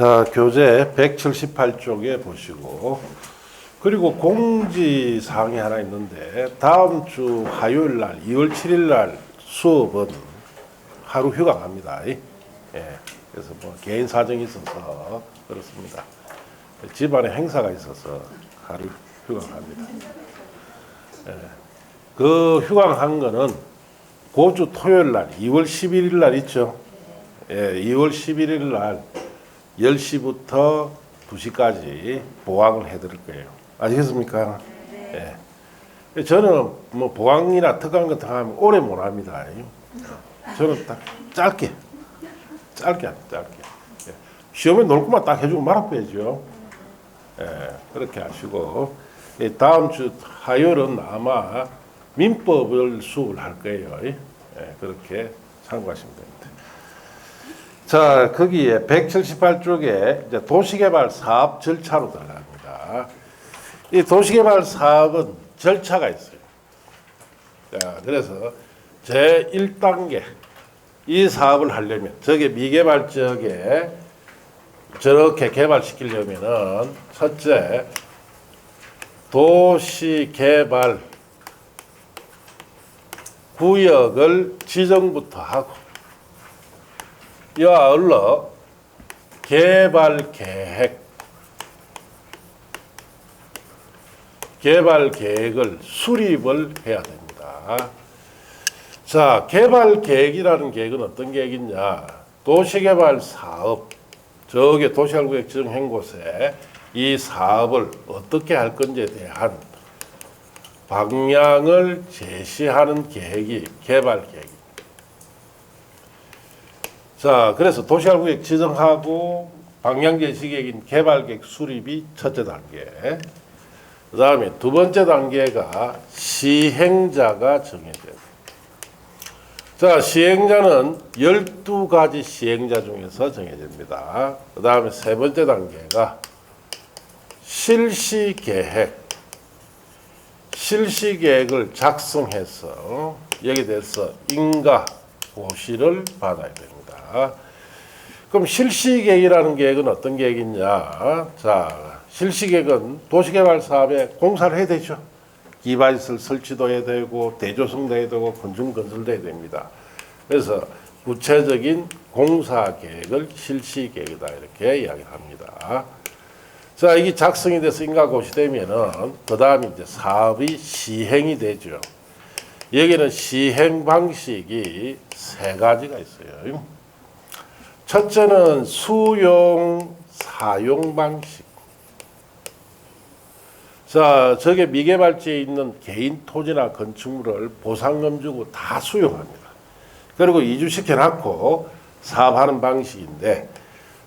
자, 교재 178쪽에 보시고, 그리고 공지사항이 하나 있는데, 다음 주 화요일 날, 2월 7일 날 수업은 하루 휴강합니다. 예. 그래서 뭐 개인 사정이 있어서 그렇습니다. 집안에 행사가 있어서 하루 휴강합니다. 예. 그 휴강한 거는 고주 토요일 날, 2월 11일 날 있죠. 예, 2월 11일 날 10시부터 2시까지 보강을 해드릴 거예요. 아시겠습니까? 네. 예. 저는 뭐 보강이나 특강 같은 거 하면 오래 못 합니다. 저는 딱 짧게. 예. 시험에 놀 것만 딱 해주고 말아빼야죠. 예, 그렇게 하시고, 예, 다음 주 화요일은 아마 민법을 수업을 할 거예요. 예, 그렇게 참고하시면 됩니다. 자, 거기에 178쪽에 이제 도시개발 사업 절차로 들어갑니다. 이 도시개발 사업은 절차가 있어요. 자, 그래서 제1단계 이 사업을 하려면 저게 미개발 지역에 저렇게 개발시키려면은 첫째 도시개발 구역을 지정부터 하고 이와 아울러 개발 계획을 수립을 해야 됩니다. 자, 개발 계획이라는 계획은 어떤 계획이냐? 도시개발 사업, 저게 도시개발구역 지정한 곳에 이 사업을 어떻게 할 건지에 대한 방향을 제시하는 계획이 개발 계획입니다. 자, 그래서 도시개발구역 지정하고 방향 제시 계획인 개발 계획 수립이 첫째 단계. 그 다음에 두 번째 단계가 시행자가 정해져요. 자, 시행자는 12가지 시행자 중에서 정해집니다. 그 다음에 세 번째 단계가 실시계획을 작성해서 여기에 대해서 인가 고시를 받아야 됩니다. 그럼 실시계획이라는 계획은 어떤 계획이냐? 자, 실시계획은 도시개발 사업에 공사를 해야 되죠. 기반시설 설치도 해야 되고 대조성도 해야 되고 건축건설도 해야 됩니다. 그래서 구체적인 공사 계획을 실시계획이다 이렇게 이야기를 합니다. 자, 이게 작성이 돼서 인가고시 되면은 그 다음에 이제 사업이 시행이 되죠. 여기는 시행 방식이 세 가지가 있어요. 첫째는 수용 사용 방식. 자, 저게 미개발지에 있는 개인 토지나 건축물을 보상금 주고 다 수용합니다. 그리고 이주시켜 놨고 사업하는 방식인데,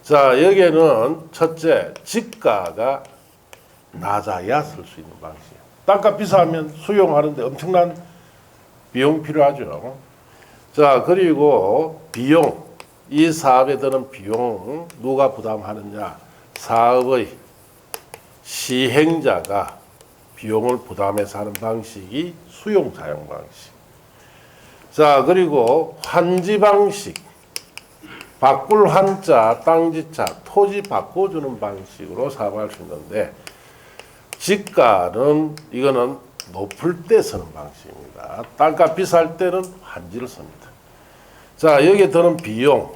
자, 여기에는 첫째, 지가가 낮아야 쓸 수 있는 방식이에요. 땅값 비싸면 수용하는데 엄청난 비용 필요하죠. 자, 그리고 비용, 이 사업에 드는 비용 누가 부담하느냐? 사업의 시행자가 비용을 부담해서 하는 방식이 수용 사용 방식. 자, 그리고 환지 방식. 바꿀 환자, 땅지차, 토지 바꿔주는 방식으로 사업할 수 있는데, 지가는 이거는 높을 때 쓰는 방식입니다. 땅값 비쌀 때는 환지를 씁니다. 자, 여기에 드는 비용은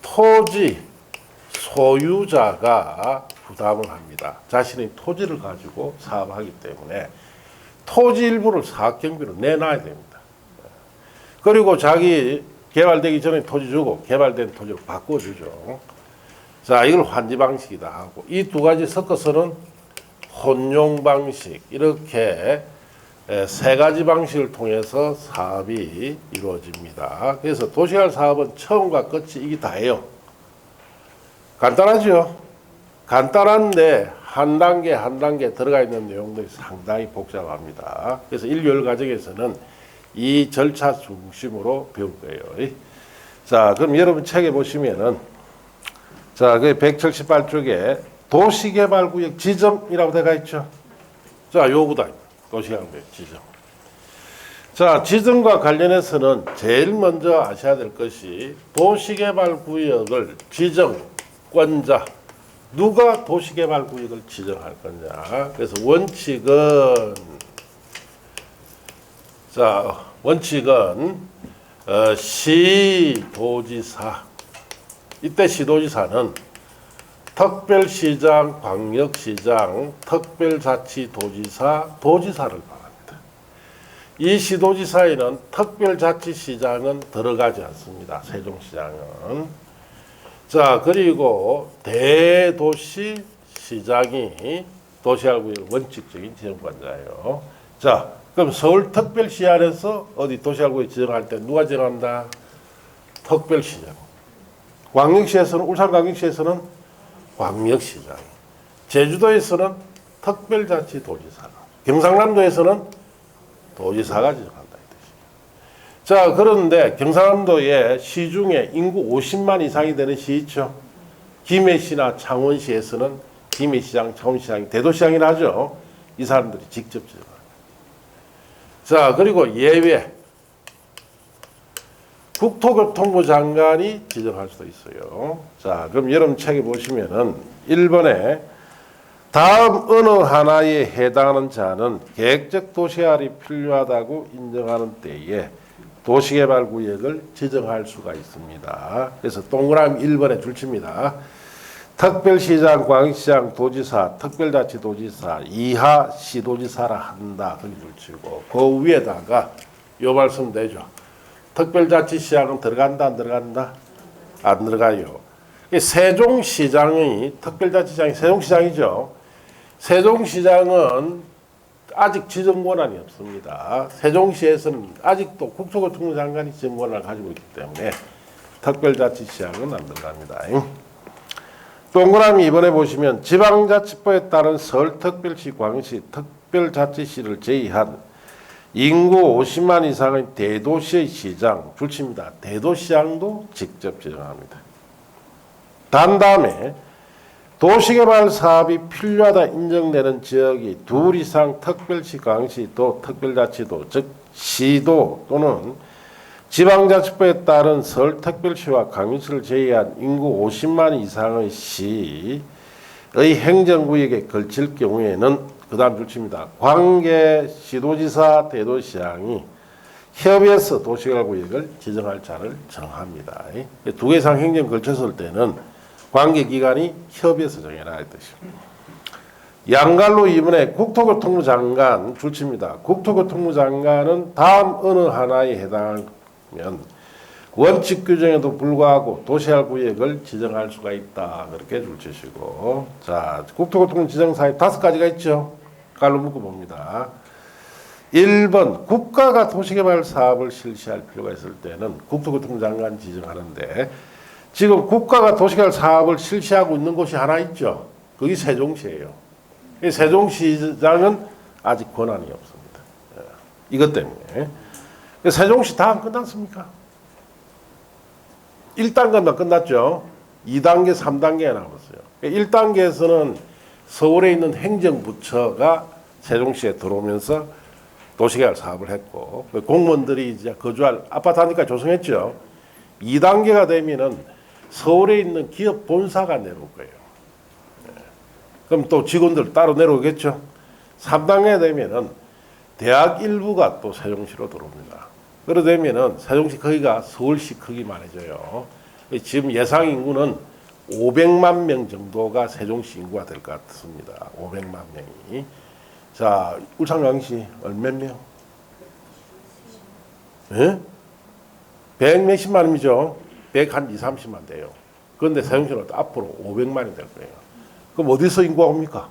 토지 소유자가 부담을 합니다. 자신의 토지를 가지고 사업하기 때문에 토지 일부를 사업경비로 내놔야 됩니다. 그리고 자기 개발되기 전에 토지 주고 개발된 토지로 바꿔주죠. 자, 이걸 환지 방식이다 하고, 이 두 가지 섞어서는 혼용 방식, 이렇게 세 가지 방식을 통해서 사업이 이루어집니다. 그래서 도시개발 사업은 처음과 끝이 이게 다예요. 간단하죠? 간단한데 한 단계 한 단계 들어가 있는 내용들이 상당히 복잡합니다. 그래서 1월 과정에서는 이 절차 중심으로 배울 거예요. 자, 그럼 여러분 책에 보시면은, 자, 그 178쪽에 도시개발구역 지정이라고 되어 있죠. 자, 요거다. 도시개발구역 지정. 자, 지정과 관련해서는 제일 먼저 아셔야 될 것이 도시개발구역을 지정권자, 누가 도시개발구역을 지정할 거냐. 그래서 원칙은 시도지사. 이때 시도지사는 특별시장, 광역시장, 특별자치도지사, 도지사를 말합니다. 이 시도지사에는 특별자치시장은 들어가지 않습니다. 세종시장은. 자, 그리고 대도시시장이 도시개발구역 원칙적인 지정권자예요. 자, 그럼 서울특별시 안에서 어디 도시개발구역 지정할 때 누가 지정한다? 특별시장. 광역시에서는, 울산광역시에서는 광역시장. 제주도에서는 특별자치도지사가. 경상남도에서는 도지사가 지정한다. 이 뜻이에요. 자, 그런데 경상남도에 시 중에 인구 50만 이상이 되는 시 있죠. 김해시나 창원시에서는 김해시장, 창원시장이 대도시장이라 하죠. 이 사람들이 직접 지정합니다. 자, 그리고 예외. 국토교통부 장관이 지정할 수도 있어요. 자, 그럼 여러분 책에 보시면은 1번에 다음 어느 하나에 해당하는 자는 계획적 도시개발이 필요하다고 인정하는 때에 도시개발구역을 지정할 수가 있습니다. 그래서 동그라미 1번에 줄칩니다. 특별시장, 광역시장, 도지사, 특별자치도지사, 이하 시도지사라 한다. 그렇게 줄치고 그 위에다가 요 말씀 되죠. 특별자치시장은 들어간다, 안 들어간다? 안 들어가요. 세종시장이, 특별자치시장이 세종시장이죠. 세종시장은 아직 지정 권한이 없습니다. 세종시에서는 아직도 국토교통부 장관이 지정 권한을 가지고 있기 때문에 특별자치시장은 안 들어갑니다. 동그라미 2번에 보시면 지방자치법에 따른 서울특별시, 광역시, 특별자치시를 제외한 인구 50만 이상의 대도시의 시장, 줄칩니다. 대도시장도 직접 지정합니다. 다음에 도시개발 사업이 필요하다 인정되는 지역이 둘 이상 특별시, 광역시, 또 특별자치도, 즉 시도 또는 지방자치법에 따른 서울특별시와 광역시를 제외한 인구 50만 이상의 시의 행정구역에 걸칠 경우에는 그 다음 줄칩니다. 관계 시도지사, 대도시장이 협의해서 도시개발구역을 지정할 자를 정합니다. 두 개 이상 행정 걸쳤을 때는 관계기관이 협의해서 정해라 이 뜻입니다. 양갈로 2번에 국토교통부 장관 줄칩니다. 국토교통부 장관은 다음 어느 하나에 해당하면 원칙 규정에도 불구하고 도시개발구역을 지정할 수가 있다. 그렇게 줄치시고, 자, 국토교통부 지정사항이 5가지가 있죠. 깔로 묶어봅니다. 1번 국가가 도시개발 사업을 실시할 필요가 있을 때는 국토교통부 장관 지정하는데 지금 국가가 도시개발 사업을 실시하고 있는 곳이 하나 있죠. 그게 세종시예요. 세종시장은 아직 권한이 없습니다. 이것 때문에. 세종시 다 안 끝났습니까? 1단계만 끝났죠. 2단계, 3단계가 남았어요. 1단계에서는 서울에 있는 행정부처가 세종시에 들어오면서 도시개발 사업을 했고 공무원들이 이제 거주할 아파트 하니까 조성했죠. 2단계가 되면은 서울에 있는 기업 본사가 내려올 거예요. 그럼 또 직원들 따로 내려오겠죠. 3단계 되면은 대학 일부가 또 세종시로 들어옵니다. 그러다 되면은 세종시 크기가 서울시 크기만해져요. 지금 예상 인구는 500만 명 정도가 세종시 인구가 될 것 같습니다. 500만 명이. 자, 울산광역시 몇 명? 예? 100 몇십만이죠. 100 한 2, 30만 돼요. 그런데 세종시는 앞으로 500만이 될 거예요. 그럼 어디서 인구가 옵니까?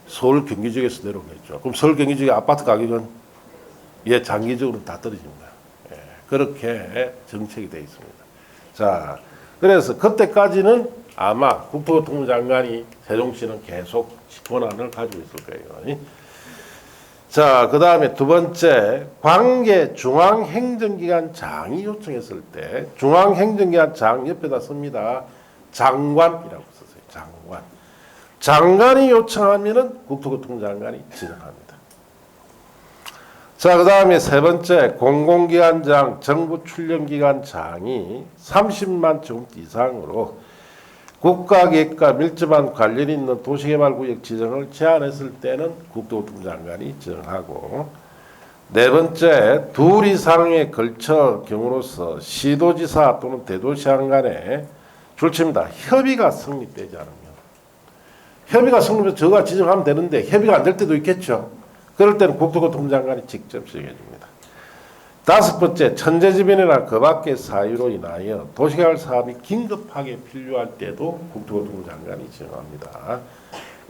서울 경기 지역에서 내려오겠죠. 그럼 서울 경기 지역의 아파트 가격은 장기적으로 다 떨어집니다. 예, 그렇게 정책이 되어 있습니다. 자, 그래서 그때까지는 아마 국토교통부 장관이 세종시는 계속 권한을 가지고 있을 거예요. 자, 그 다음에 두 번째, 관계 중앙행정기관 장이 요청했을 때 중앙행정기관 장 옆에다 씁니다. 장관이라고 썼어요. 장관. 장관이 요청하면은 국토교통부 장관이 지정합니다. 자, 그 다음에 세 번째, 공공기관장, 정부 출연기관장이 30만 제곱미터 이상으로 국가기획과 밀접한 관련이 있는 도시개발구역 지정을 제한했을 때는 국토교통부 장관이 지정하고, 네 번째, 둘 이상에 걸쳐 경우로서 시도지사 또는 대도시장 간에 줄칩니다. 협의가 성립되지 않으면. 협의가 성립해서 저가 지정하면 되는데 협의가 안 될 때도 있겠죠. 그럴 때는 국토교통부 장관이 직접 지정해 줍니다. 다섯 번째, 천재지변이나 그 밖의 사유로 인하여 도시개발 사업이 긴급하게 필요할 때도 국토교통부 장관이 지정합니다.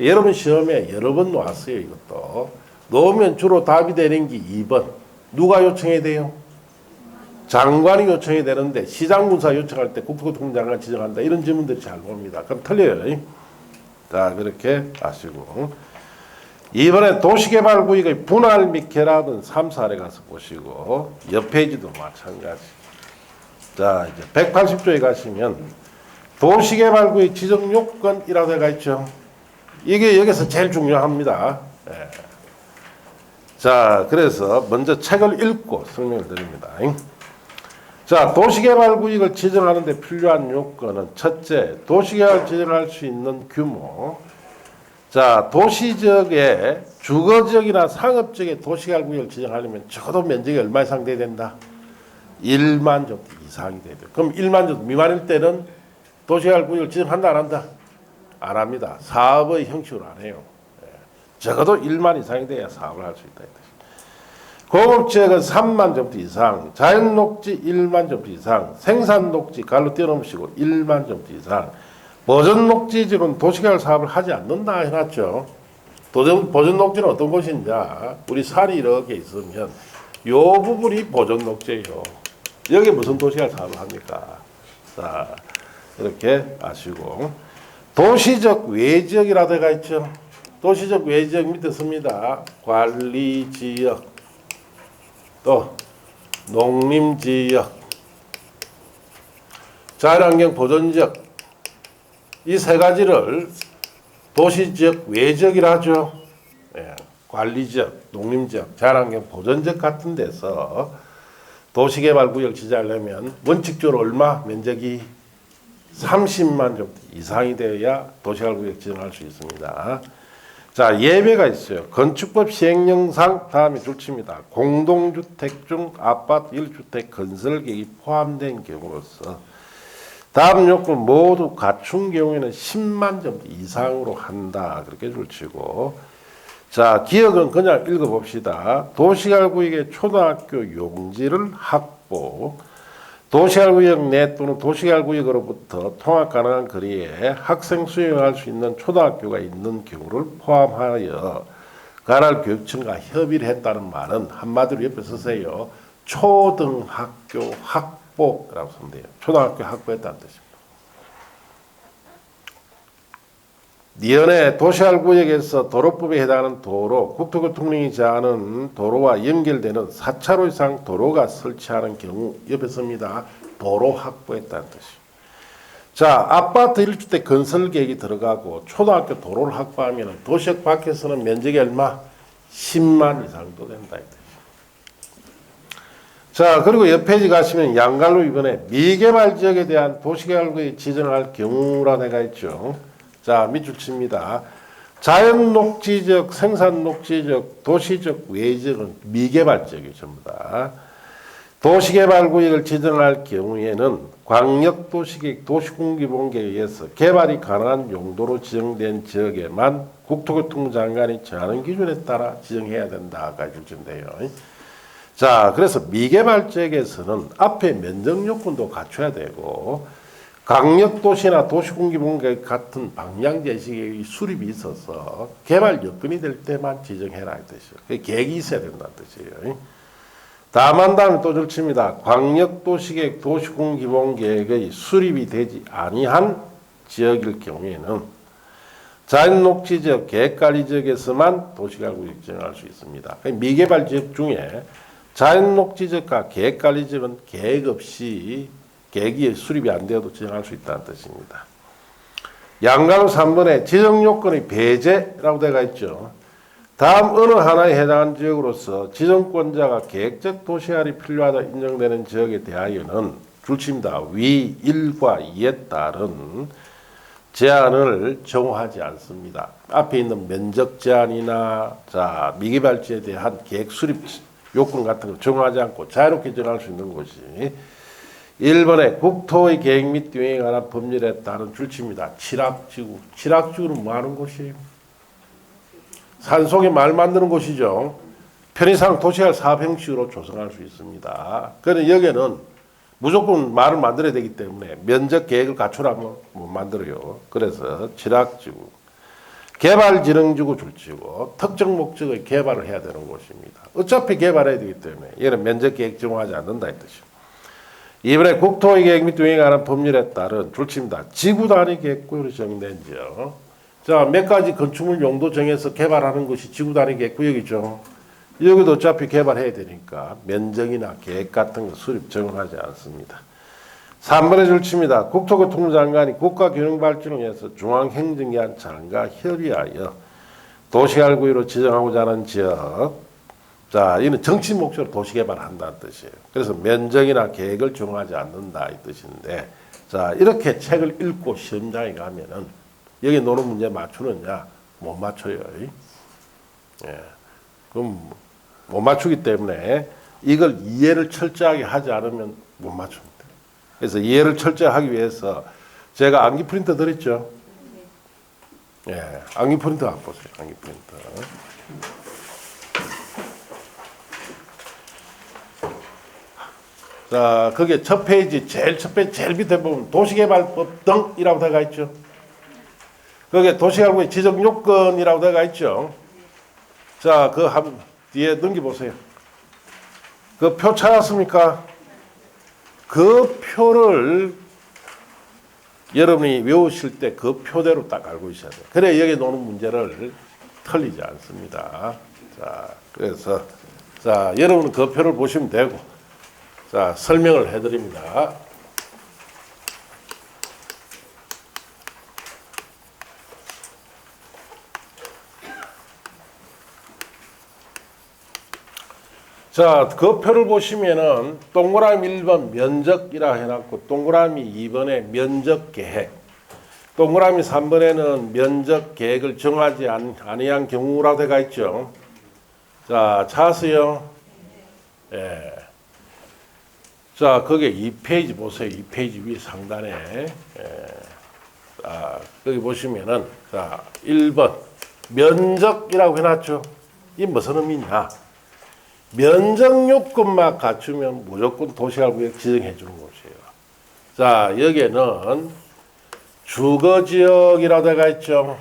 여러분 시험에 여러 번 나왔어요. 이것도. 놓으면 주로 답이 되는 게 2번. 누가 요청해야 돼요? 장관이 요청해야 되는데 시장군사 요청할 때 국토교통부 장관 지정한다. 이런 질문들이 잘 옵니다. 그럼 틀려요. 자, 그렇게 아시고. 이번에 도시개발구역의 분할 및 결합은 3, 4례 가서 보시고, 옆 페이지도 마찬가지. 자, 이제 180조에 가시면 도시개발구역 지정 요건이라고 해가 있죠. 이게 여기서 제일 중요합니다. 예. 자, 그래서 먼저 책을 읽고 설명을 드립니다. 자, 도시개발구역을 지정하는 데 필요한 요건은 첫째, 도시개발 지정할 수 있는 규모. 자, 도시지역에 주거지역이나 상업지역에 도시개발구역을 지정하려면 적어도 면적이 얼마 이상 돼야 된다? 1만 제곱미터 이상이 돼야 돼요. 그럼 1만 제곱미터 미만일 때는 도시개발구역을 지정한다 안 한다? 안 합니다. 사업의 형식으로 안 해요. 적어도 1만 이상이 돼야 사업을 할 수 있다. 공업지역은 3만 제곱미터 이상, 자연녹지 1만 제곱미터 이상, 생산녹지 갈로 띄어놓으시고 1만 제곱미터 이상, 보전녹지지역은 도시개발 사업을 하지 않는다 해놨죠. 보전녹지는 어떤 곳이냐? 우리 산이 이렇게 있으면 요 부분이 보전녹지예요. 여기 무슨 도시개발 사업을 합니까? 자, 이렇게 아시고, 도시적 외지역이라고 해가 있죠. 도시적 외지역 밑에 씁니다. 관리지역, 또 농림지역, 자연환경 보전지역, 이 세 가지를 도시지역 외지역이라 하죠. 예, 관리지역, 농림지역, 자연환경 보전지역 같은 데서 도시개발구역 지정하려면 원칙적으로 얼마? 면적이 30만 제곱미터 이상이 되어야 도시개발구역 지정할 수 있습니다. 자, 예외가 있어요. 건축법 시행령상 다음에 줄칩니다. 공동주택 중 아파트 1주택 건설 계획이 포함된 경우로서 다음 요건 모두 갖춘 경우에는 10만 제곱미터 이상으로 한다. 그렇게 줄치고, 자, 기억은 그냥 읽어봅시다. 도시개발구역의 초등학교 용지를 확보, 도시개발구역 내 또는 도시개발구역으로부터 통학 가능한 거리에 학생 수용할 수 있는 초등학교가 있는 경우를 포함하여 관할 교육청과 협의를 했다는 말은 한마디로 옆에 쓰세요. 초등학교 확보라고 쓰면 돼요. 초등학교 확보했다는 뜻입니다. 니은의 도시개발구역에서 도로법에 해당하는 도로, 국토교통령이 제한하는 도로와 연결되는 4차로 이상 도로가 설치하는 경우 옆에 씁니다. 도로 확보했다는 뜻이에요. 자, 아파트 1주택 건설 계획이 들어가고 초등학교 도로를 확보하면 도시역 밖에서는 면적이 얼마? 10만 이상도 된다. 자, 그리고 옆 페이지 가시면 양갈로 이번에 미개발 지역에 대한 도시개발구역 지정할 경우라 내가 있죠. 자, 밑줄 칩니다. 자연녹지적, 생산녹지적, 도시적 외지역은 미개발지역이에요. 전부 다. 도시개발구역을 지정할 경우에는 광역도시계획 도시군기본계에 의해서 개발이 가능한 용도로 지정된 지역에만 국토교통부 장관이 정하는 기준에 따라 지정해야 된다가 줄진데요. 자, 그래서 미개발 지역에서는 앞에 면적 요건도 갖춰야 되고 강력도시나 도시군기본계획 같은 방향 제시계획의 수립이 있어서 개발 여건이 될 때만 지정해라 이 뜻이에요. 계획이 있어야 된다는 뜻이에요. 다만 다음에 또 줄칩니다. 광역도시계획 도시군기본계획의 수립이 되지 아니한 지역일 경우에는 자연녹지지역 계획관리지역에서만 도시개발구역 지정할 수 있습니다. 미개발 지역 중에 자연녹지지역과 계획관리지역은 계획 없이 계획이 수립이 안 되어도 지정할 수 있다는 뜻입니다. 양가로 3번에 지정요건의 배제라고 되어 있죠. 다음 어느 하나에 해당하는 지역으로서 지정권자가 계획적 도시화이 필요하다 인정되는 지역에 대하여는 줄칩니다. 위 1과 2에 따른 제한을 정하지 않습니다. 앞에 있는 면적 제한이나 미개발지에 대한 계획 수립 요건 같은 거 정하지 않고 자유롭게 정할 수 있는 것이 1번에 국토의 계획 및 운영에 관한 법률에 따른 줄칩니다. 칠학지구. 칠학지구는 뭐 하는 곳이에요? 산속에 말 만드는 곳이죠. 편의상 도시할 사업 형식으로 조성할 수 있습니다. 그런데 여기에는 무조건 말을 만들어야 되기 때문에 면적 계획을 갖추라면 못 만들어요. 그래서 칠학지구, 개발진흥지구 줄치고 특정 목적의 개발을 해야 되는 곳입니다. 어차피 개발해야 되기 때문에 얘는 면적 계획 정하지 않는다 이 뜻이죠. 이번에 국토의 계획 및 운영에 관한 법률에 따른 줄칩니다. 지구 단위 계획구역으로 정된 지역. 자, 몇 가지 건축물 용도 정해서 개발하는 것이 지구 단위 계획구역이죠. 여기도 어차피 개발해야 되니까 면적이나 계획 같은 거 수립 정하지 않습니다. 3번에 줄칩니다. 국토교통부 장관이 국가균형발전을 위해서 중앙행정기관 장과 협의하여 도시개발구역으로 지정하고자 하는 지역. 자, 이는 정치 목적으로 도시개발한다는 뜻이에요. 그래서 면적이나 계획을 정하지 않는다 이 뜻인데, 자, 이렇게 책을 읽고 시험장에 가면은 여기 노는 문제 맞추느냐? 못 맞춰요. 예. 그럼 못 맞추기 때문에 이걸 이해를 철저하게 하지 않으면 못 맞춥니다. 그래서 이해를 철저하게 하기 위해서 제가 암기 프린터 드렸죠? 예, 암기 프린터 한번 보세요. 암기 프린터. 자, 그게 첫 페이지, 첫 페이지 제일 밑에 보면 도시개발법 등이라고 되어 있죠. 거기에 도시개발구역 지정요건이라고 되어 있죠. 자, 그 뒤에 넘겨보세요. 그 표 찾았습니까? 그 표를 여러분이 외우실 때 그 표대로 딱 알고 있어야 돼요. 그래 여기 노는 문제를 틀리지 않습니다. 자, 그래서 자, 여러분은 그 표를 보시면 되고, 자, 설명을 해드립니다. 자, 그 표를 보시면은 동그라미 1번 면적이라 해놨고 동그라미 2번에 면적 계획, 동그라미 3번에는 면적 계획을 정하지 아니한 경우라고 되어 있죠. 자, 찾았어요? 예. 자, 거기에 2페이지 보세요. 2페이지 위 상단에. 예. 자, 거기 보시면은 자, 1번 면적이라고 해놨죠. 이 무슨 의미냐? 면적 요건만 갖추면 무조건 도시개발구역 지정해 주는 곳이에요. 자, 여기에는 주거지역이라고 되어 있죠.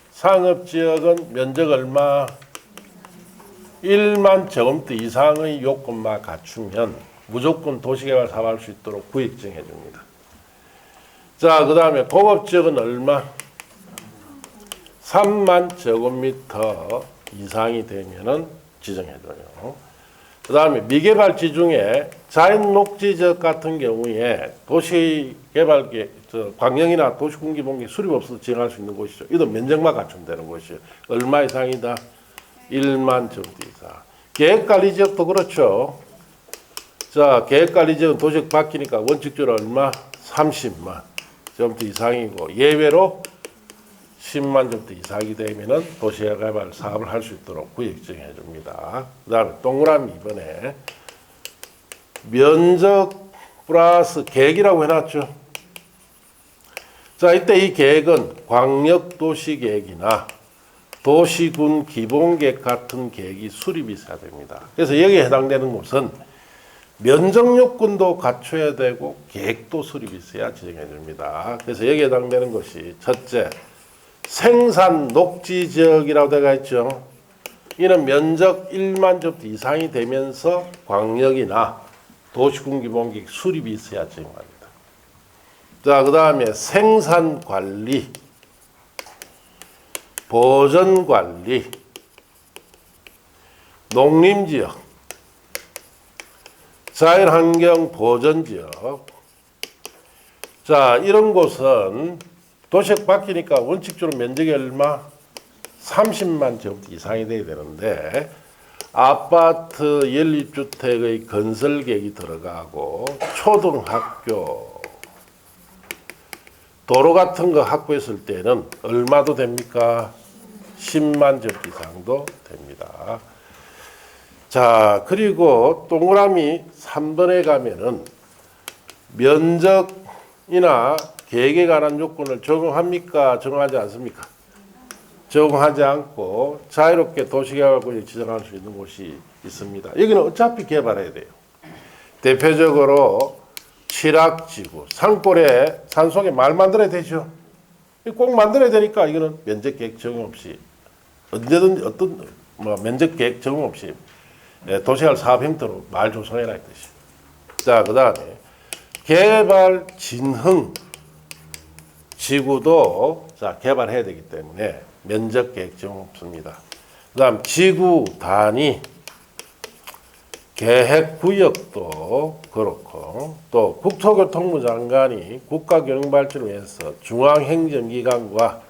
상업지역은 면적 얼마? 1만 제곱미터 이상의 요건만 갖추면 무조건 도시개발 사업할 수 있도록 구역 지정해 줍니다. 자, 그 다음에 공업지역은 얼마? 3만 제곱미터 이상이 되면은 지정해 줘요. 그 다음에 미개발지 중에 자연녹지지역 같은 경우에 도시개발 광역이나 도시군기본계획 수립 없어서 지정할 수 있는 곳이죠. 이도 면적만 갖추면 되는 곳이에요. 얼마 이상이다? 1만 제곱미터 이상. 계획관리지역도 그렇죠. 자, 계획관리지역은 도시역 바뀌니까 원칙적으로 얼마? 30만 제곱미터 이상이고 예외로 10만 제곱미터 이상이 되면은 도시개발 사업을 할 수 있도록 구역 지정해 줍니다. 그 다음에 동그라미 2번에 면적 플러스 계획이라고 해놨죠. 자, 이때 이 계획은 광역도시계획이나 도시군 기본계획 같은 계획이 수립이 있어야 됩니다. 그래서 여기에 해당되는 곳은 면적 요건도 갖춰야 되고 계획도 수립이 있어야 지정해 줍니다. 그래서 여기에 해당되는 것이 첫째, 생산 녹지지역이라고 되어 있죠. 이는 면적 1만 제곱미터 이상이 되면서 광역이나 도시군 기본계획 수립이 있어야 지정합니다. 자, 그 다음에 생산관리, 보전관리, 농림지역, 자연환경 보전지역. 자, 이런 곳은 도시역 바뀌니까 원칙적으로 면적이 얼마? 30만 제곱미터 이상이 돼야 되는데 아파트 연립주택의 건설 계획이 들어가고 초등학교, 도로 같은 거 확보했을 때는 얼마도 됩니까? 10만 제곱미터 이상도 됩니다. 자, 그리고 동그라미 3번에 가면은 면적이나 계획에 관한 요건을 적용합니까? 적용하지 않습니까? 적용하지 않고 자유롭게 도시개발구역을 지정할 수 있는 곳이 있습니다. 여기는 어차피 개발해야 돼요. 대표적으로 칠학지구, 산골에 산속에 말 만들어야 되죠. 꼭 만들어야 되니까 이거는 면적계획 적용 없이 언제든지 어떤 면적계획 적용 없이 도시개발 사업 형태로 말 조성해라 이 뜻이에요. 자, 그 다음에 개발 진흥 지구도 자 개발해야 되기 때문에 면적 계획 적용 없습니다. 그다음 지구 단위 계획 구역도 그렇고 또 국토교통부 장관이 국가교통발전을 위해서 중앙행정기관과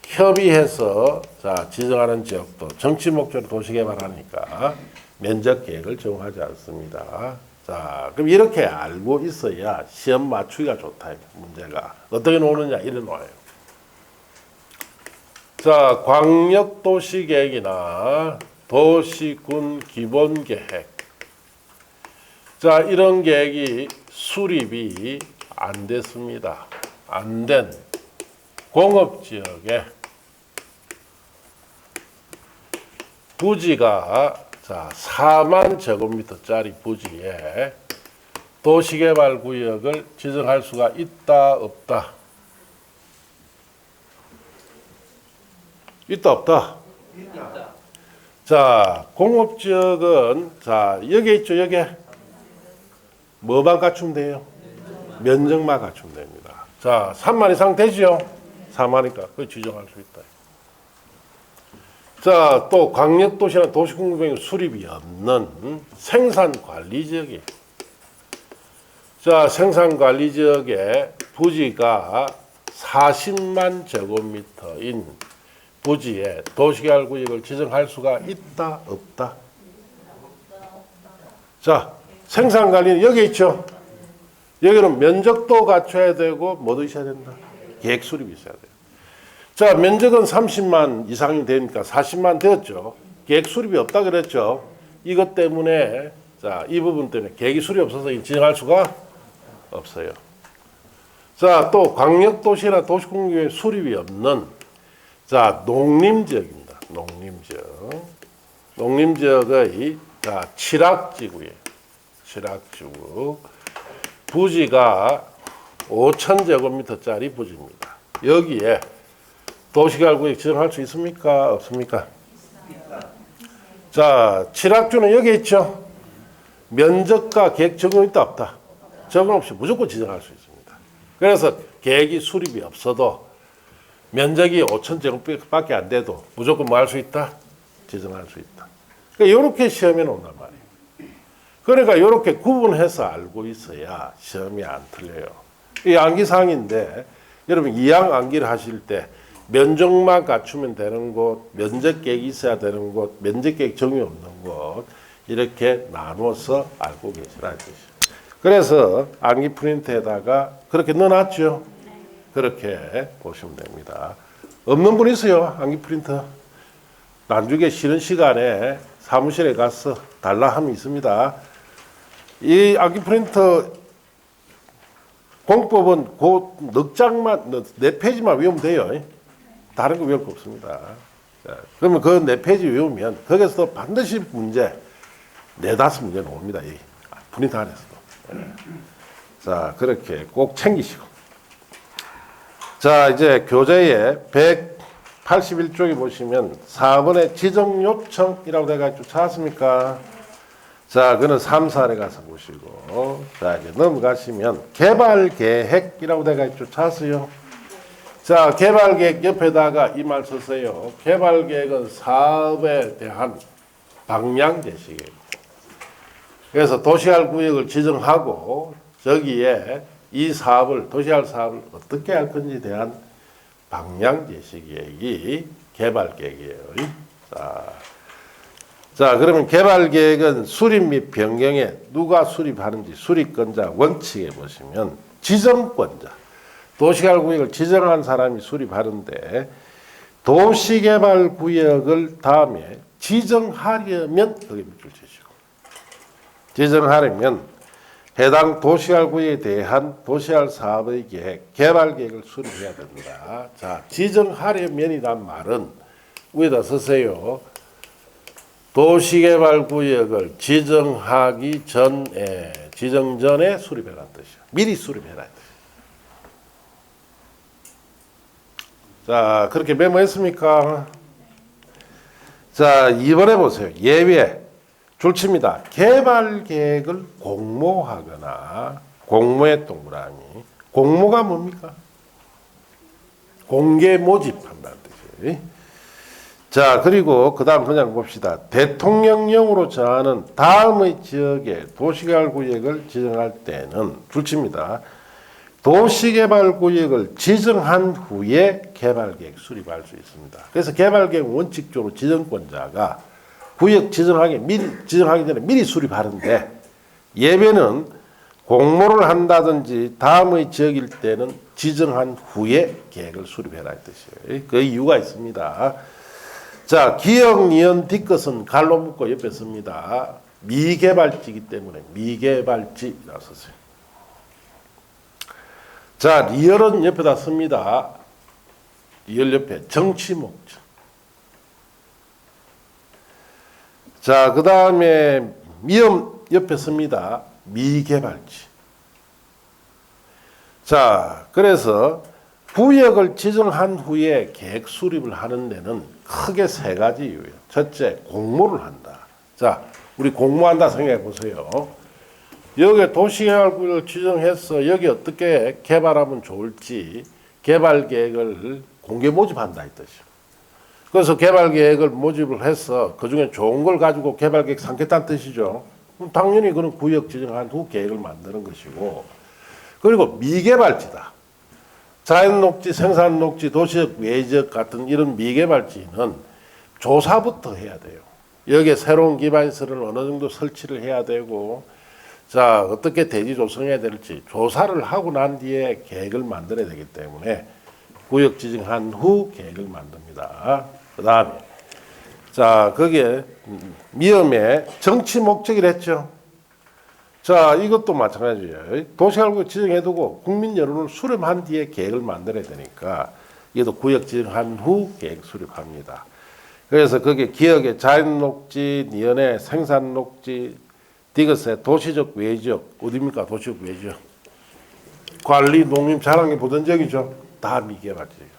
협의해서 자 지정하는 지역도 정치 목적으로 도시개발하니까 면적 계획을 적용하지 않습니다. 자, 그럼 이렇게 알고 있어야 시험 맞추기가 좋다. 문제가 어떻게 노느냐 이래 놓아요. 자, 광역도시계획이나 도시군 기본계획. 자, 이런 계획이 수립이 안 됐습니다. 안 된 공업지역에 부지가 자, 4만 제곱미터짜리 부지에 도시개발구역을 지정할 수가 있다, 없다? 있다, 없다? 있다. 자, 공업지역은 자, 여기 있죠, 여기. 뭐만 갖추면 돼요? 면적만 갖추면 됩니다. 자, 3만 이상 되죠? 4만이니까 그 지정할 수 있다. 자, 또 광역도시나 도시공급의 수립이 없는 생산관리지역이. 자, 생산관리지역에 부지가 40만 제곱미터인 부지에 도시개발구역을 지정할 수가 있다, 없다? 자, 생산관리는 여기 있죠. 여기는 면적도 갖춰야 되고 뭐도 있어야 된다? 계획수립이 있어야 돼요. 자, 면적은 30만 이상이 되니까 40만 되었죠. 계획 수립이 없다 그랬죠. 이것 때문에 자, 이 부분 때문에 계획이 수립이 없어서 지정할 수가 없어요. 자, 또 광역도시나 도시공급의 수립이 없는 자, 농림지역입니다. 농림지역. 농림지역의 자, 칠학지구예요. 칠학지구. 부지가 5,000제곱미터짜리 부지입니다. 여기에 도시개발구역 지정할 수 있습니까? 없습니까? 자, 칠학주는 여기 있죠. 면적과 계획 적용 있다 없다? 적용 없이 무조건 지정할 수 있습니다. 그래서 계획이 수립이 없어도 면적이 5,000제곱미터밖에 안 돼도 무조건 뭐 할 수 있다? 지정할 수 있다. 그러니까 이렇게 시험에 나온단 말이에요. 그러니까 이렇게 구분해서 알고 있어야 시험이 안 틀려요. 이 암기사항인데 여러분 이항 암기를 하실 때 면적만 갖추면 되는 곳, 면적계획이 있어야 되는 곳, 면적계획 적용이 없는 곳 이렇게 나눠서 알고 계시라는 뜻이에요. 그래서 암기 프린트에다가 그렇게 넣어놨죠. 그렇게 보시면 됩니다. 없는 분 있어요? 암기 프린트? 나중에 쉬는 시간에 사무실에 가서 달라 하면 있습니다. 이 암기 프린트 공법은 그 넉 장만, 4페이지만 외우면 돼요. 다른 거 외울 거 없습니다. 자, 그러면 그 4페이지 외우면 거기서 반드시 문제 4-5문제 나옵니다. 이 프린트 안에서도. 자, 그렇게 꼭 챙기시고. 자, 이제 교재에 181쪽에 보시면 4번의 지정 요청이라고 돼가지고 찾았습니까? 자, 그는 3사에 가서 보시고. 자, 이제 넘어가시면 개발 계획이라고 돼가지고 찾았어요. 자, 개발계획 옆에다가 이 말 썼어요. 개발계획은 사업에 대한 방향 제시계획. 그래서 도시개발구역을 지정하고 저기에 이 사업을 도시개발 사업을 어떻게 할 건지에 대한 방향 제시계획이 개발계획이에요. 자, 그러면 개발계획은 수립 및 변경에 누가 수립하는지 수립권자 원칙에 보시면 지정권자, 도시개발구역을 지정한 사람이 수립하는데 도시개발구역을 다음에 지정하려면 거기에 밑줄 치시고 지정하려면 해당 도시개발구역에 대한 도시개발 사업의 계획, 개발계획을 수립해야 된다. 자, 지정하려면이란 말은 위에다 쓰세요. 도시개발구역을 지정하기 전에, 지정 전에 수립해라는 뜻이야. 미리 수립해라는 뜻이야. 자, 그렇게 메모했습니까? 자, 이번에 보세요. 예외. 줄칩니다. 개발계획을 공모하거나 공모의 동그라미. 공모가 뭡니까? 공개 모집한다는 뜻이에요. 자, 그리고 그 다음 그냥 봅시다. 대통령령으로 정하는 다음의 지역에 도시개발구역을 지정할 때는 줄칩니다. 도시개발구역을 지정한 후에 개발계획 수립할 수 있습니다. 그래서 개발계획 원칙적으로 지정권자가 구역 미리 지정하기 전에 미리 수립하는데 예외는 공모를 한다든지 다음의 지역일 때는 지정한 후에 계획을 수립해라 이 뜻이에요. 그 이유가 있습니다. 자, 기역, 니은, 뒤끝은 갈로 묶고 옆에 씁니다. 미개발지이기 때문에 미개발지라고 썼어요. 자, 리얼은 옆에다 씁니다. 리얼 옆에 정치 목적. 자, 그 다음에 미음 옆에 씁니다. 미개발지. 자, 그래서 구역을 지정한 후에 계획 수립을 하는 데는 크게 세 가지 이유예요. 첫째, 공모를 한다. 자, 우리 공모한다 생각해 보세요. 여기 도시개발구역을 지정해서 여기 어떻게 개발하면 좋을지 개발계획을 공개 모집한다 이 뜻이요. 그래서 개발계획을 모집을 해서 그중에 좋은 걸 가지고 개발계획 삼겠다는 뜻이죠. 그럼 당연히 그런 구역 지정한 후 계획을 만드는 것이고, 그리고 미개발지다. 자연녹지, 생산녹지, 도시적, 외지역 같은 이런 미개발지는 조사부터 해야 돼요. 여기에 새로운 기반시설을 어느 정도 설치를 해야 되고, 자, 어떻게 대지 조성해야 될지 조사를 하고 난 뒤에 계획을 만들어야 되기 때문에 구역 지정한 후 계획을 만듭니다. 그 다음에, 자, 거기에 미음에 정치 목적이랬죠. 자, 이것도 마찬가지예요. 도시개발구역 지정해두고 국민 여론을 수렴한 뒤에 계획을 만들어야 되니까 이것도 구역 지정한 후 계획 수립합니다. 그래서 거기에 기역의 자연녹지, 니은의 생산녹지, 디귿의 도시적 외지역, 어디입니까? 도시적 외지역. 관리, 농림, 자랑이 보던 지역이죠. 다 미개발지예요.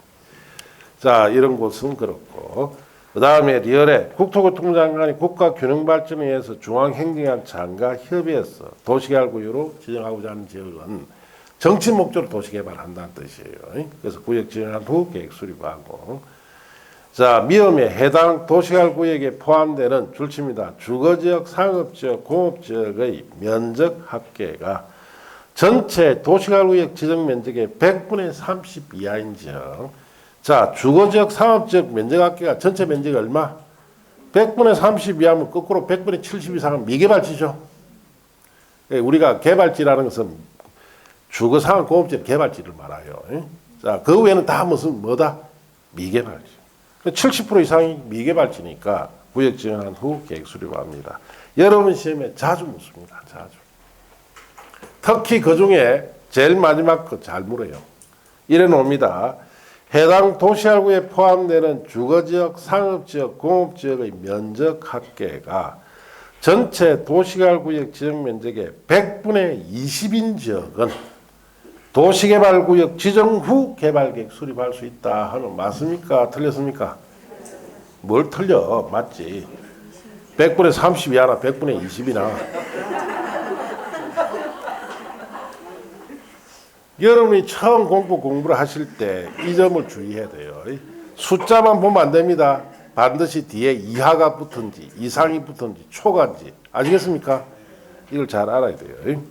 자, 이런 곳은 그렇고, 그 다음에 리얼에 국토교통장관이 국가균형발전을 위해서 중앙행정장관과 협의해서 도시개발구역으로 지정하고자 하는 지역은 정치 목적으로 도시개발한다는 뜻이에요. 그래서 구역 지정한 후 계획 수립하고, 자, 미음에 해당 도시개발구역에 포함되는 줄칩니다. 주거지역, 상업지역, 공업지역의 면적 합계가 전체 도시개발구역 지정 면적의 100분의 30 이하인 지역. 자, 주거지역, 상업지역 면적 합계가 전체 면적이 얼마? 100분의 30 이하면 거꾸로 100분의 70 이상은 미개발지죠. 우리가 개발지라는 것은 주거, 상업, 공업지역 개발지를 말해요. 자, 그 외에는 다 무슨 뭐다? 미개발지. 70% 이상이 미개발지니까 구역 지정한 후 계획 수립합니다. 여러분 시험에 자주 묻습니다. 자주. 특히 그 중에 제일 마지막 거 잘 물어요. 이래 놓습니다. 해당 도시개발구역에 포함되는 주거지역, 상업지역, 공업지역의 면적 합계가 전체 도시개발구역 지정 면적의 100분의 20인 지역은 도시개발구역 지정 후 개발계획 수립할 수 있다 하는 맞습니까? 틀렸습니까? 뭘 틀려? 맞지. 100분의 30 이하나 100분의 20이나. 여러분이 처음 공부를 하실 때 이 점을 주의해야 돼요. 숫자만 보면 안 됩니다. 반드시 뒤에 이하가 붙은지 이상이 붙은지 초가인지 아시겠습니까? 이걸 잘 알아야 돼요.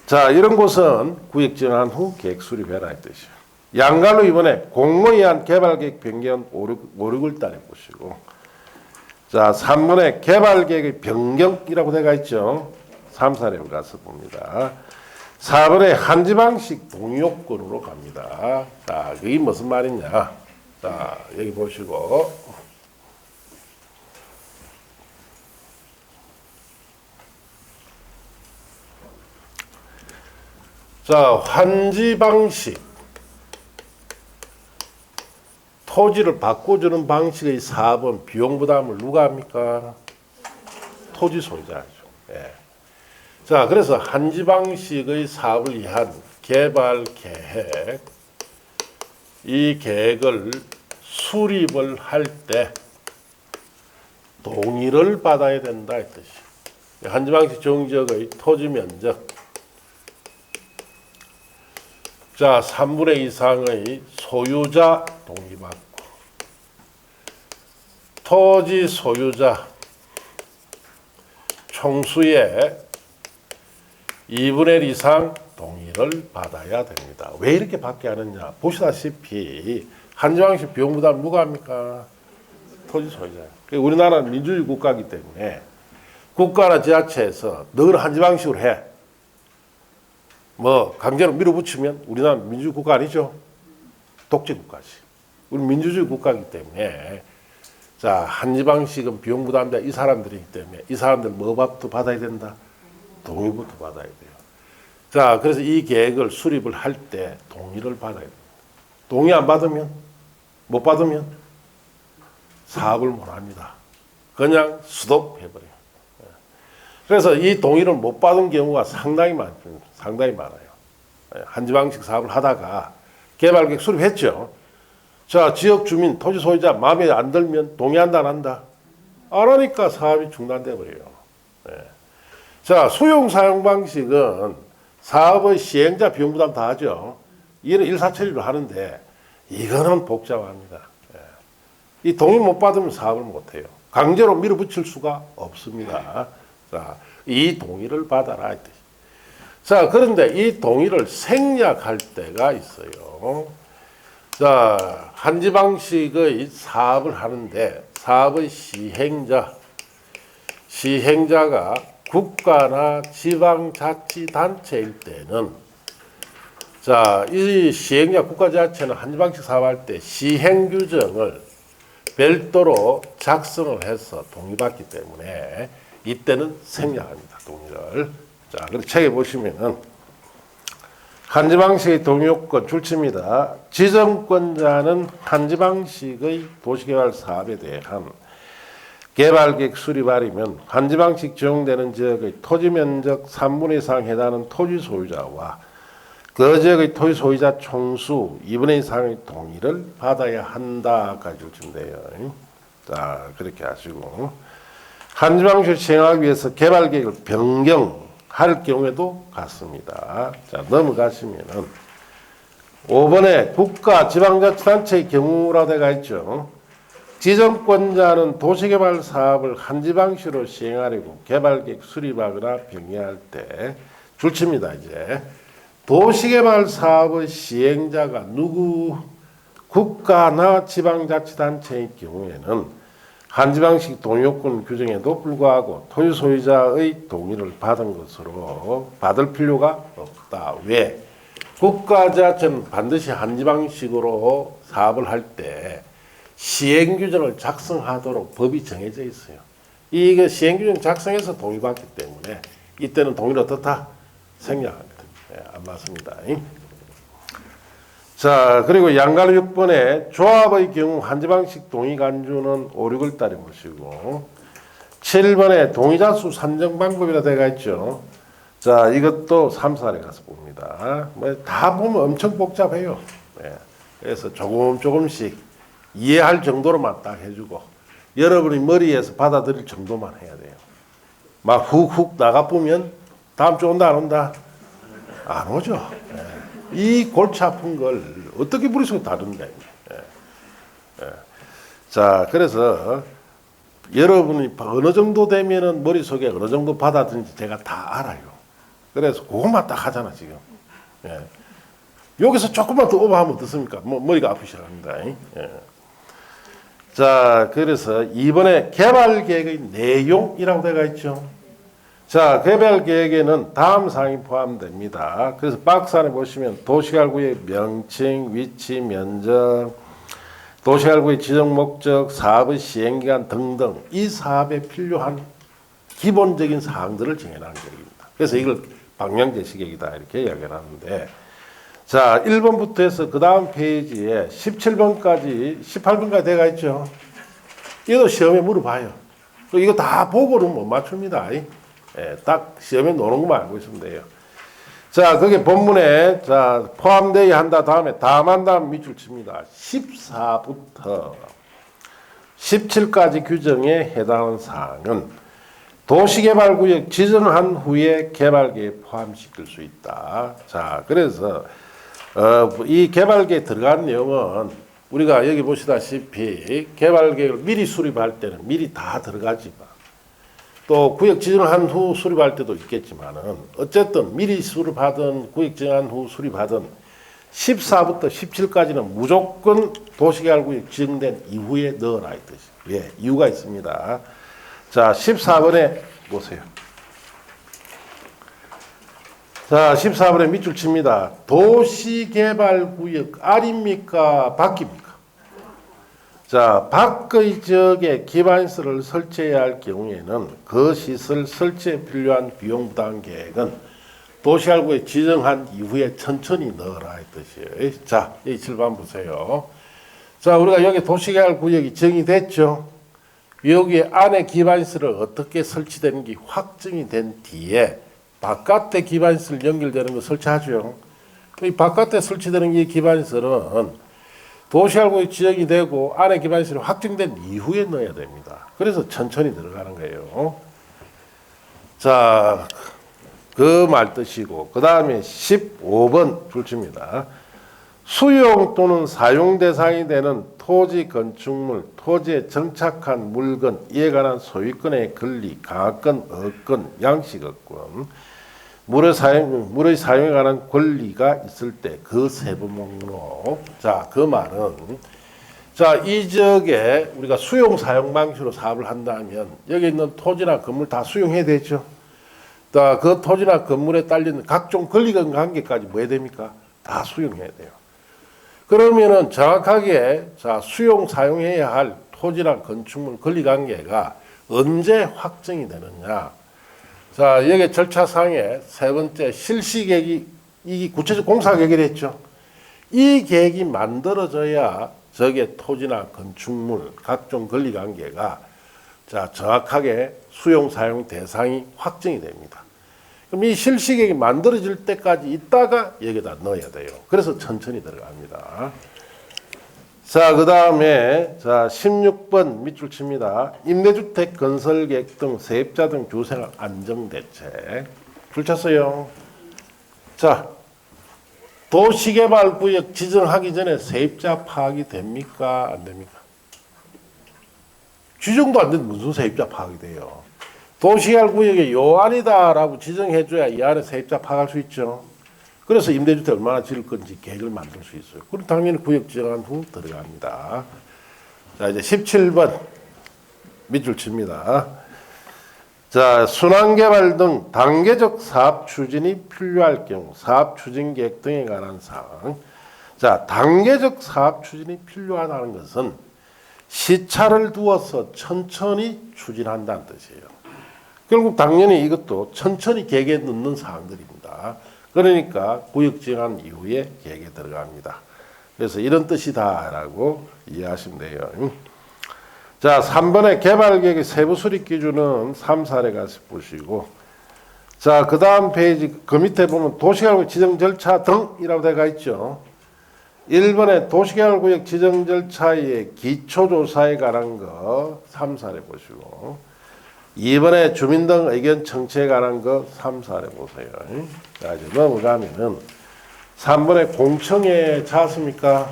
자, 이런 곳은 구역 지정한 후 계획 수립해라 이 뜻이에요. 양갈로 이번에 공무에 의한 개발계획 변경 5, 6월 달에 보시고, 자 3번에 개발계획의 변경이라고 되어 있죠. 3, 4를 가서 봅니다. 4번에 한지방식 동의요건으로 갑니다. 자, 그게 무슨 말이냐. 자, 여기 보시고. 자, 한지방식. 토지를 바꿔주는 방식의 4번 비용 부담을 누가 합니까? 토지 소유자죠. 예. 자, 그래서 한지 방식의 사업을 위한 개발 계획, 이 계획을 수립을 할 때 동의를 받아야 된다 이 뜻이. 한지 방식 정지역의 토지 면적, 자 3분의 2 이상의 소유자 동의받고, 토지 소유자 총수의 2분의 1 이상 동의를 받아야 됩니다. 왜 이렇게 받게 하느냐? 보시다시피 한지방식 비용 부담 누가 합니까? 토지 소유자예요. 우리나라는 민주주의 국가이기 때문에 국가나 지자체에서 너는 한지방식으로 해. 뭐 강제로 밀어붙이면 우리나라는 민주주의 국가 아니죠? 독재 국가지. 우리 민주주의 국가이기 때문에 자 한지방식은 비용 부담자 이 사람들이기 때문에 이 사람들 뭐부터 받아야 된다? 동의부터 받아야 돼요. 자, 그래서 이 계획을 수립을 할 때 동의를 받아야 됩니다. 동의 안 받으면, 못 받으면 사업을 못 합니다. 그냥 스톱해버려요. 그래서 이 동의를 못 받은 경우가 상당히 많아요. 한지방식 사업을 하다가 개발계획 수립했죠. 자, 지역 주민, 토지 소유자 마음에 안 들면 동의한다, 안 한다? 안 하니까 사업이 중단돼 버려요. 자, 수용 사용 방식은 사업의 시행자 비용 부담 다 하죠. 이를 일사천리로 하는데 이거는 복잡합니다. 이 동의 못 받으면 사업을 못 해요. 강제로 밀어붙일 수가 없습니다. 자, 이 동의를 받아라. 자, 그런데 이 동의를 생략할 때가 있어요. 자, 한지 방식의 사업을 하는데 사업의 시행자가 국가나 지방자치단체일 때는 자, 이 시행자 국가자치는 한지방식 사업할 때 시행규정을 별도로 작성을 해서 동의받기 때문에 이때는 생략합니다. 동의를. 자, 그리고 책에 보시면은 한지방식의 동의요건 줄칩니다. 지정권자는 한지방식의 도시개발 사업에 대한 개발계획 수립하려면 한지방식 적용되는 지역의 토지 면적 3분의 2 이상 해당하는 토지 소유자와 그 지역의 토지 소유자 총수 2분의 2 이상의 동의를 받아야 한다까지 줄친대요. 자, 그렇게 하시고 한지방식을 시행하기 위해서 개발계획을 변경할 경우에도 같습니다. 자, 넘어가시면은 5번에 국가 지방자치단체의 경우라 되어 있죠. 지정권자는 도시개발 사업을 한지방식으로 시행하려고 개발계획 수립하거나 변경할 때 줄칩니다. 이제 도시개발 사업의 시행자가 누구? 국가나 지방자치단체의 경우에는 한지방식 동의요건 규정에도 불구하고 토지 소유자의 동의를 받은 것으로 받을 필요가 없다. 왜? 국가자치는 반드시 한지방식으로 사업을 할 때 시행규정을 작성하도록 법이 정해져 있어요. 이게 시행규정 작성해서 동의받기 때문에 이때는 동의를 어떻다? 생략합니다. 안 맞습니다. 자, 그리고 양가로 6번에 조합의 경우 한지방식 동의 간주는 5, 6월 달에 보시고 7번에 동의자 수 산정 방법이라 되어 있죠. 자, 이것도 3, 4에 가서 봅니다. 뭐 다 보면 엄청 복잡해요. 그래서 조금씩 이해할 정도로만 딱 해주고 여러분이 머리에서 받아들일 정도만 해야 돼요. 막 훅훅 나가보면 다음 주 온다 안 온다? 안 오죠. 이 골치 아픈 걸 어떻게 머릿속에 다룬다. 자, 그래서 여러분이 어느 정도 되면은 머릿속에 어느 정도 받아들인지 제가 다 알아요. 그래서 그것만 딱 하잖아 지금. 여기서 조금만 더 오버하면 어떻습니까? 머리가 아프시랍니다. 예. 자, 그래서 이번에 개발계획의 내용이라고 되어 있죠. 자, 개발계획에는 다음 사항이 포함됩니다. 그래서 박스 안에 보시면 도시개발구역 명칭, 위치, 면적, 도시개발구역 지정 목적, 사업의 시행기간 등등 이 사업에 필요한 기본적인 사항들을 정해놓은 계획입니다. 그래서 이걸 방향제시계획이다 이렇게 이야기를 하는데, 자, 1번부터 해서 그 다음 페이지에 17번까지 18번까지 되어 있죠. 이것도 시험에 물어봐요. 이거 다 보고는 못 맞춥니다. 예, 딱 시험에 노는 것만 알고 있으면 돼요. 자, 그게 본문에 자 포함되어야 한다 다음에 다만 다음 밑줄 칩니다. 14부터 17까지 규정에 해당하는 사항은 도시개발구역 지정한 후에 개발계획에 포함시킬 수 있다. 자, 그래서 이 개발계획에 들어간 내용은 우리가 여기 보시다시피 개발계획을 미리 수립할 때는 미리 다 들어가지만 또 구역 지정한 후 수립할 때도 있겠지만은 어쨌든 미리 수립하든 구역 지정한 후 수립하든 14부터 17까지는 무조건 도시개발구역 지정된 이후에 넣어라 이 뜻이에요. 예, 이유가 있습니다. 자, 14번에 보세요. 자, 14번에 밑줄 칩니다. 도시개발구역 아닙니까? 밖입니까? 자, 밖의 지역에 기반시설을 설치해야 할 경우에는 그 시설 설치에 필요한 비용 부담 계획은 도시개발구역 지정한 이후에 천천히 넣어라 이 뜻이에요. 자, 이 7번 보세요. 자, 우리가 여기 도시개발구역이 정의됐죠. 여기 안에 기반시설을 어떻게 설치되는지 확정이 된 뒤에 바깥에 기반시설 연결되는 거 설치하죠. 이 바깥에 설치되는 이 기반시설은 도시개발구역 지정이 되고 안에 기반시설이 확정된 이후에 넣어야 됩니다. 그래서 천천히 들어가는 거예요. 자, 그 말 뜻이고 그 다음에 15번 줄칩니다. 수용 또는 사용 대상이 되는 토지 건축물, 토지에 정착한 물건, 이에 관한 소유권의 권리, 강화권, 어권, 양식어권, 물의 사용에 관한 권리가 있을 때 그 세부 목록. 자, 그 말은 자, 이 지역에 우리가 수용 사용 방식으로 사업을 한다면 여기 있는 토지나 건물 다 수용해야 되죠. 그 토지나 건물에 딸리는 각종 권리권 관계까지 뭐 해야 됩니까? 다 수용해야 돼요. 그러면은 정확하게 자, 수용 사용해야 할 토지나 건축물 권리 관계가 언제 확정이 되느냐? 자, 여기 절차상에 세 번째 실시계획이 이 구체적 공사 계획이 됐죠. 이 계획이 만들어져야 저게 토지나 건축물 각종 권리 관계가 자, 정확하게 수용 사용 대상이 확정이 됩니다. 그럼 이 실시계획이 만들어질 때까지 있다가 여기다 넣어야 돼요. 그래서 천천히 들어갑니다. 자, 그 다음에 자 16번 밑줄 칩니다. 임대주택 건설계획 등 세입자 등 주생활 안정대책. 줄 쳤어요. 자, 도시개발구역 지정하기 전에 세입자 파악이 됩니까? 안 됩니까? 지정도 안 되는데 무슨 세입자 파악이 돼요? 도시개발구역에 요 안이다라고 지정해줘야 이 안에 세입자 파악할 수 있죠. 그래서 임대주택 얼마나 지을 건지 계획을 만들 수 있어요. 그럼 당연히 구역 지정한 후 들어갑니다. 자, 이제 17번 밑줄 칩니다. 자, 순환개발 등 단계적 사업 추진이 필요할 경우 사업 추진 계획 등에 관한 사항. 자, 단계적 사업 추진이 필요하다는 것은 시차를 두어서 천천히 추진한다는 뜻이에요. 결국 당연히 이것도 천천히 계획에 넣는 사항들입니다. 그러니까 구역 지정한 이후에 계획에 들어갑니다. 그래서 이런 뜻이다라고 이해하시면 돼요. 자, 3번의 개발계획의 세부 수립 기준은 3, 4에 가서 보시고, 자, 그 다음 페이지 그 밑에 보면 도시개발구역 지정 절차 등이라고 되어 있죠. 1번에 도시개발구역 지정 절차의 기초조사에 관한 거 3, 4에 보시고, 2번에 주민 등 의견 청취에 관한 거 3, 4에 보세요. 자, 이제 넘어가면은 3번에 공청회 잤습니까?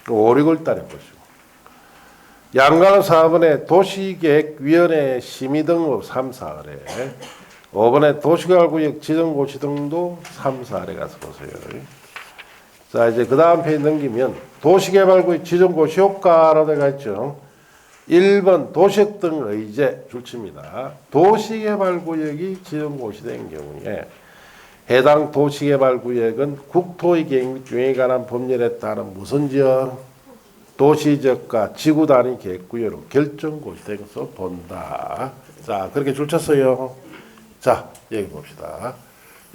5, 6월 달에 보시고. 양가로 4번에 도시계획위원회 심의 등록 3, 4회. 5번에 도시개발구역 지정고시 등도 3, 4회 가서 보세요. 자, 이제 그 다음 페이지 넘기면 도시개발구의 지정고시 효과라고 되어 있죠. 1번 도시역 등 의제 줄칩니다. 도시개발구역이 지정고시된 경우에 해당 도시개발구역은 국토의 계획 및 유행에 관한 법률에 따른 무슨 지역? 도시지역과 지구단위 계획구역으로 결정고시된 것으로 본다. 자, 그렇게 줄쳤어요. 자, 여기 봅시다.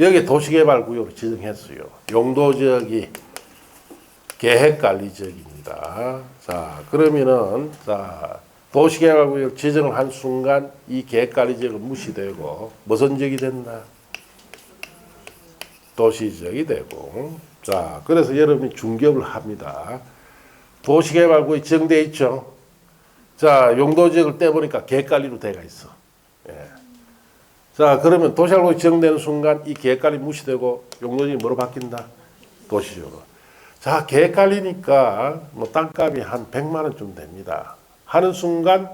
여기 도시개발구역으로 지정했어요. 용도지역이 계획관리지역입니다. 자, 그러면은, 자, 도시개발구역 지정을 한 순간 이 계획관리지역은 무시되고, 무슨 지역이 된다? 도시지역이 되고. 자, 그래서 여러분이 중개업을 합니다. 도시개발구역이 지정되어 있죠. 자, 용도지역을 떼보니까 계획관리로 되어 있어. 예. 자, 그러면 도시개발구역이 지정되는 순간 이 계획관리 무시되고 용도지역이 뭐로 바뀐다? 도시지역으로. 자, 계획관리니까 뭐 땅값이 한 100만 원쯤 됩니다. 하는 순간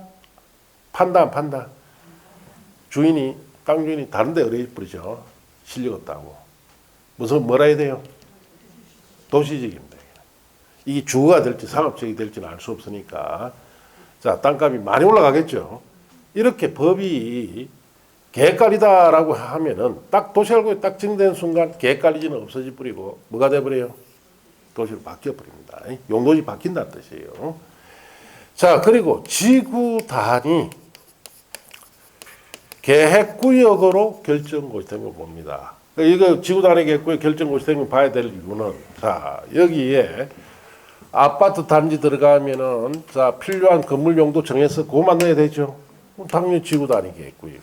판다. 주인이, 땅 주인이 다른 데 의뢰 뿌리죠. 실력 없다고. 무슨 뭐라 해야 돼요? 도시지역입니다. 이게 주거가 될지 상업지역이 될지는 알 수 없으니까. 자, 땅값이 많이 올라가겠죠. 이렇게 법이 계획관리다라고 하면은 딱 도시개발구역이 딱 지정된 순간 계획관리지는 없어져 버리고 뭐가 돼 버려요? 도시로 바뀌어 버립니다. 용도지 바뀐다는 뜻이에요. 자, 그리고 지구 단위 계획구역으로 결정고시된 거 봅니다. 이거 지구 단위 계획구역 결정고시된 거 봐야 될 이유는, 자, 여기에 아파트 단지 들어가면은, 자, 필요한 건물 용도 정해서 그거만 넣어야 되죠. 당연히 지구 단위 계획구역.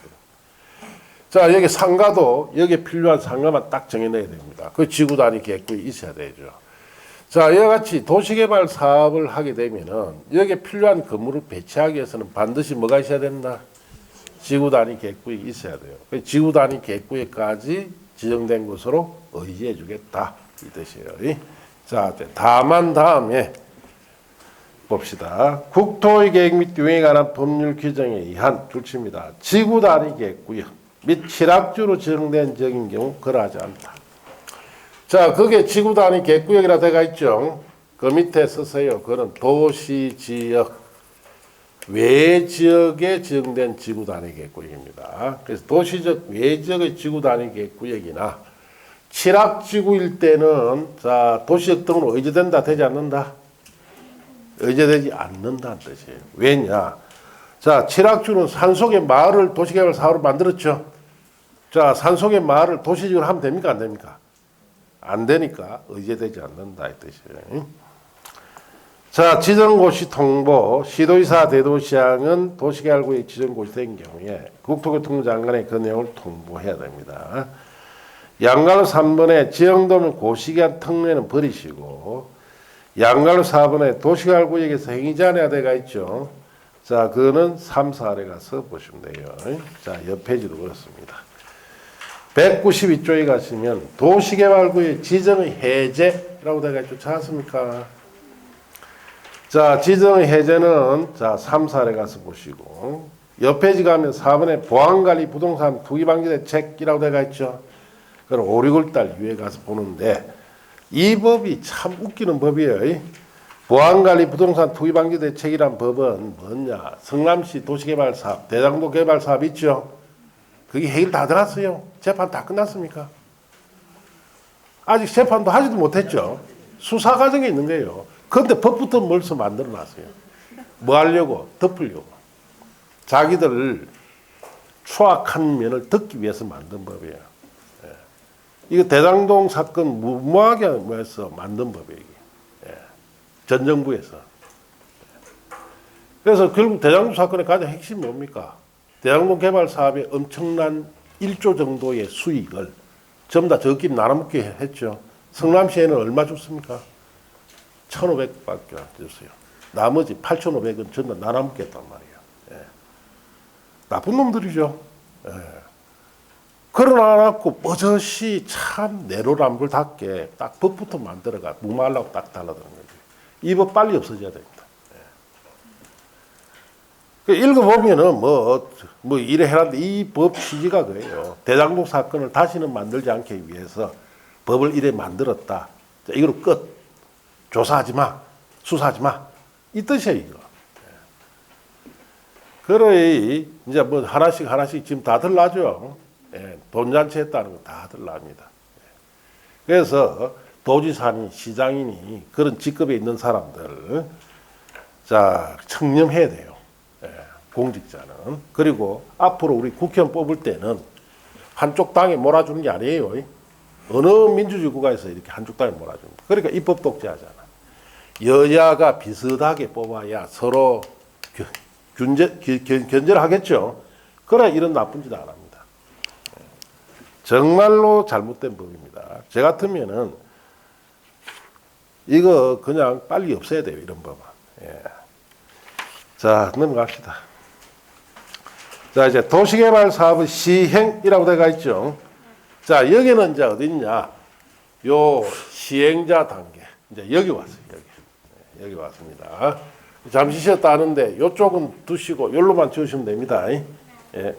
자, 여기 상가도 여기에 필요한 상가만 딱 정해 넣어야 됩니다. 그 지구 단위 계획구역이 있어야 되죠. 자, 이와 같이 도시개발 사업을 하게 되면은 여기에 필요한 건물을 배치하기 위해서는 반드시 뭐가 있어야 된다? 지구 단위 계획구역이 있어야 돼요. 지구 단위 계획구역까지 지정된 것으로 의지해 주겠다. 이 뜻이에요. 자, 다만 다음에 봅시다. 국토의 계획 및 유행에 관한 법률 규정에 의한 줄칩니다. 지구 단위 계획구역 및 칠학주로 지정된 지역인 경우 그러하지 않다. 자, 그게 지구 단위 계획구역이라 되어 있죠. 그 밑에 쓰세요. 그거는 도시지역 외 지역에 지정된 지구 단위 계획구역입니다. 그래서 도시적 외 지역의 지구 단위 계획구역이나 칠학지구일 때는, 자, 도시적 등으로 의제된다, 되지 않는다? 의제되지 않는다는 뜻이에요. 왜냐? 자, 칠학주는 산속의 마을을 도시개발 사업으로 만들었죠. 자, 산속의 마을을 도시지역으로 하면 됩니까, 안 됩니까? 안 되니까 의제되지 않는다 이 뜻이에요. 자, 지정고시 통보. 시도지사 대도시장은 도시개발구역 지정고시된 경우에 국토교통부 장관에 그 내용을 통보해야 됩니다. 양가로 3번에 지정도면 고시기한 특례는 버리시고, 양가로 4번에 도시개발구역에서 행위자녀가 되어 있죠. 자, 그거는 3, 4에 가서 보시면 돼요. 자, 옆 페이지도 그렇습니다. 192쪽에 가시면 도시개발구역 지정의 해제라고 되어 있죠. 찾았습니까? 자, 지정의 해제는, 자, 3, 4에 가서 보시고, 옆 페이지 가면 4번에 보안관리 부동산 투기방지대책이라고 되어 있죠. 그럼 5, 6월달 이후에 가서 보는데, 이 법이 참 웃기는 법이에요. 보안관리 부동산 투기방지대책이란 법은 뭐냐? 성남시 도시개발사업, 대장동 개발사업 있죠? 그게 해결 다 들어갔어요. 재판 다 끝났습니까? 아직 재판도 하지도 못했죠. 수사 과정에 있는 거예요. 그런데 법부터 벌써 만들어 놨어요. 뭐 하려고? 덮으려고. 자기들 추악한 면을 덮기 위해서 만든 법이에요. 예. 이거 대장동 사건 무모하게 해서 만든 법이에요. 예. 전 정부에서. 그래서 결국 대장동 사건의 가장 핵심이 뭡니까? 대장동 개발 사업에 엄청난 1조 정도의 수익을 전부 다 저끼리 나눠먹게 했죠. 성남시에는 얼마 줬습니까? 1,500밖에 안 줬어요. 나머지 8,500은 전부 다 나눠먹겠단 말이에요. 예. 나쁜 놈들이죠. 예. 그러나갖고 버젓이 참 내로남불답게 딱 법부터 만들어가 무마하려고 딱 달라드는 거죠. 이 법 빨리 없어져야 됩니다. 읽어보면은 뭐 이래 해놨는데 이 법 취지가 그래요. 대장동 사건을 다시는 만들지 않기 위해서 법을 이래 만들었다. 자, 이거로 끝. 조사하지 마. 수사하지 마. 이 뜻이에요, 이거. 그래, 이제 뭐 하나씩 지금 다들 나죠. 예, 돈잔치 했다는 거 다들 납니다. 그래서 도지사니, 시장이니 그런 직급에 있는 사람들, 자, 청렴해야 돼요. 예, 공직자는. 그리고 앞으로 우리 국회의원 뽑을 때는 한쪽 당에 몰아주는 게 아니에요. 어느 민주주의 국가에서 이렇게 한쪽 당에 몰아줍니다. 그러니까 입법 독재하잖아. 여야가 비슷하게 뽑아야 서로 견제를 하겠죠. 그래야 이런 나쁜 짓 안 합니다. 정말로 잘못된 법입니다. 제 같으면은 이거 그냥 빨리 없애야 돼요. 이런 법은. 예. 자, 넘어갑시다. 자, 이제 도시개발 사업의 시행이라고 되어 있죠. 자, 여기는 이제 어디 있냐? 요 시행자 단계. 이제 여기 왔어요. 여기 왔습니다. 잠시 쉬었다 하는데 요쪽은 두시고 요로만 지으시면 됩니다. 예.